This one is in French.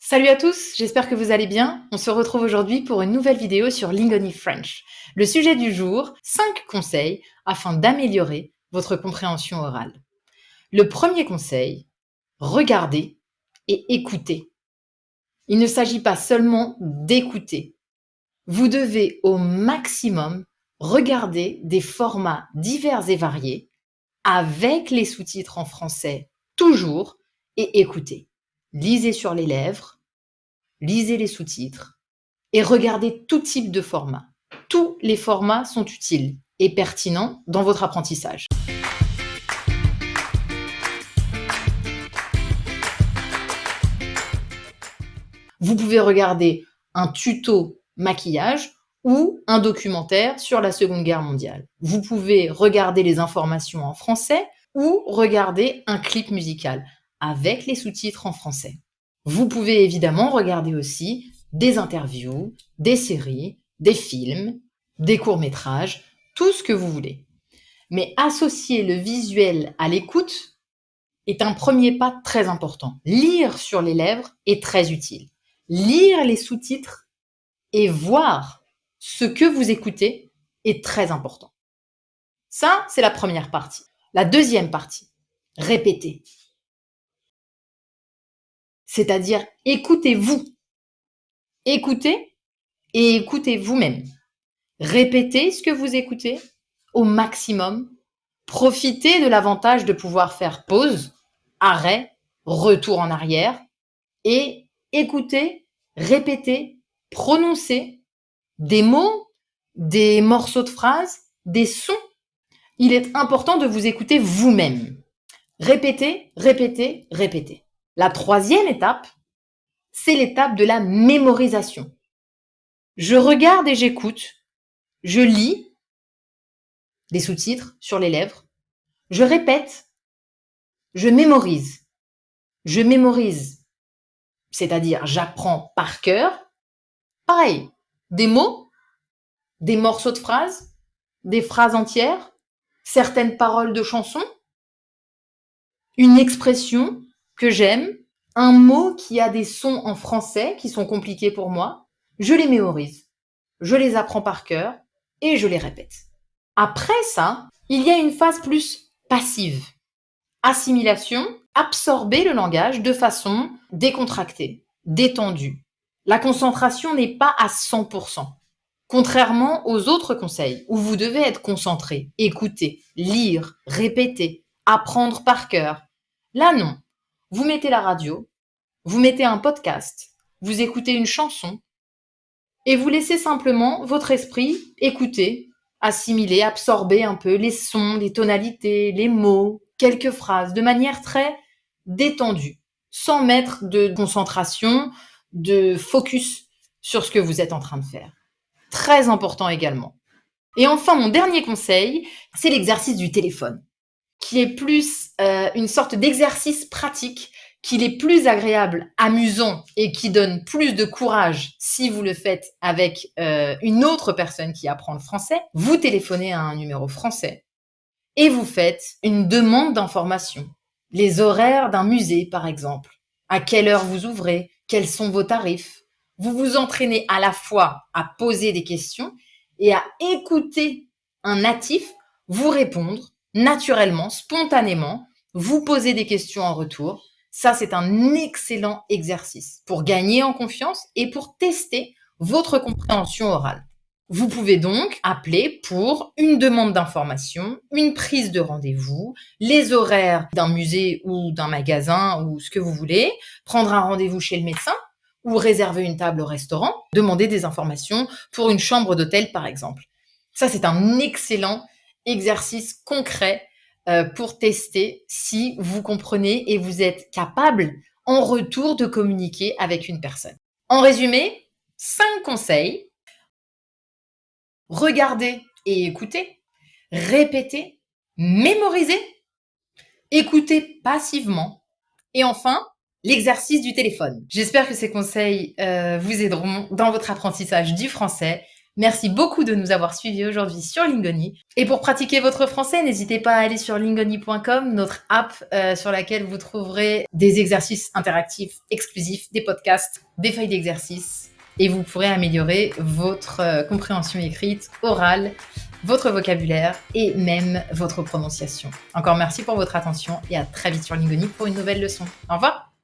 Salut à tous, j'espère que vous allez bien. On se retrouve aujourd'hui pour une nouvelle vidéo sur Lingoni French. Le sujet du jour, 5 conseils afin d'améliorer votre compréhension orale. Le premier conseil, regardez et écoutez. Il ne s'agit pas seulement d'écouter. Vous devez au maximum regarder des formats divers et variés avec les sous-titres en français toujours et écoutez. Lisez sur les lèvres, lisez les sous-titres et regardez tout type de format. Tous les formats sont utiles et pertinents dans votre apprentissage. Vous pouvez regarder un tuto maquillage ou un documentaire sur la Seconde Guerre mondiale. Vous pouvez regarder les informations en français ou regarder un clip musical avec les sous-titres en français. Vous pouvez évidemment regarder aussi des interviews, des séries, des films, des courts-métrages, tout ce que vous voulez. Mais associer le visuel à l'écoute est un premier pas très important. Lire sur les lèvres est très utile. Lire les sous-titres et voir ce que vous écoutez est très important. Ça, c'est la première partie. La deuxième partie, répétez. C'est-à-dire écoutez-vous. Écoutez et écoutez vous-même. Répétez ce que vous écoutez au maximum. Profitez de l'avantage de pouvoir faire pause, arrêt, retour en arrière et écoutez, répétez, prononcez des mots, des morceaux de phrases, des sons. Il est important de vous écouter vous-même. Répétez, répétez, répétez. La troisième étape, c'est l'étape de la mémorisation. Je regarde et j'écoute. Je lis les sous-titres sur les lèvres. Je répète. Je mémorise. Je mémorise, c'est-à-dire j'apprends par cœur. Pareil, des mots, des morceaux de phrases, des phrases entières, certaines paroles de chansons, une expression que j'aime, un mot qui a des sons en français qui sont compliqués pour moi. Je les mémorise. Je les apprends par cœur et je les répète. Après ça, il y a une phase plus passive. Assimilation, absorber le langage de façon décontractée, détendue. La concentration n'est pas à 100%. Contrairement aux autres conseils où vous devez être concentré, écouter, lire, répéter, apprendre par cœur. Là, non. Vous mettez la radio, vous mettez un podcast, vous écoutez une chanson et vous laissez simplement votre esprit écouter, assimiler, absorber un peu les sons, les tonalités, les mots, quelques phrases, de manière très détendue, sans mettre de concentration, de focus sur ce que vous êtes en train de faire. Très important également. Et enfin, mon dernier conseil, c'est l'exercice du téléphone, qui est plus une sorte d'exercice pratique, qu'il est plus agréable, amusant et qui donne plus de courage si vous le faites avec une autre personne qui apprend le français. Vous téléphonez à un numéro français et vous faites une demande d'information. Les horaires d'un musée, par exemple. À quelle heure vous ouvrez? Quels sont vos tarifs? Vous vous entraînez à la fois à poser des questions et à écouter un natif vous répondre naturellement, spontanément. Vous posez des questions en retour. Ça, c'est un excellent exercice pour gagner en confiance et pour tester votre compréhension orale. Vous pouvez donc appeler pour une demande d'information, une prise de rendez-vous, les horaires d'un musée ou d'un magasin ou ce que vous voulez, prendre un rendez-vous chez le médecin ou réserver une table au restaurant, demander des informations pour une chambre d'hôtel par exemple. Ça, c'est un excellent exercice concret pour tester si vous comprenez et vous êtes capable en retour de communiquer avec une personne. En résumé, 5 conseils. Regardez et écoutez, répétez, mémorisez, écoutez passivement et enfin, l'exercice du téléphone. J'espère que ces conseils vous aideront dans votre apprentissage du français. Merci beaucoup de nous avoir suivis aujourd'hui sur Lingoni. Et pour pratiquer votre français, n'hésitez pas à aller sur lingoni.com, notre app sur laquelle vous trouverez des exercices interactifs exclusifs, des podcasts, des feuilles d'exercices. Et vous pourrez améliorer votre compréhension écrite, orale, votre vocabulaire et même votre prononciation. Encore merci pour votre attention et à très vite sur Lingoni pour une nouvelle leçon. Au revoir!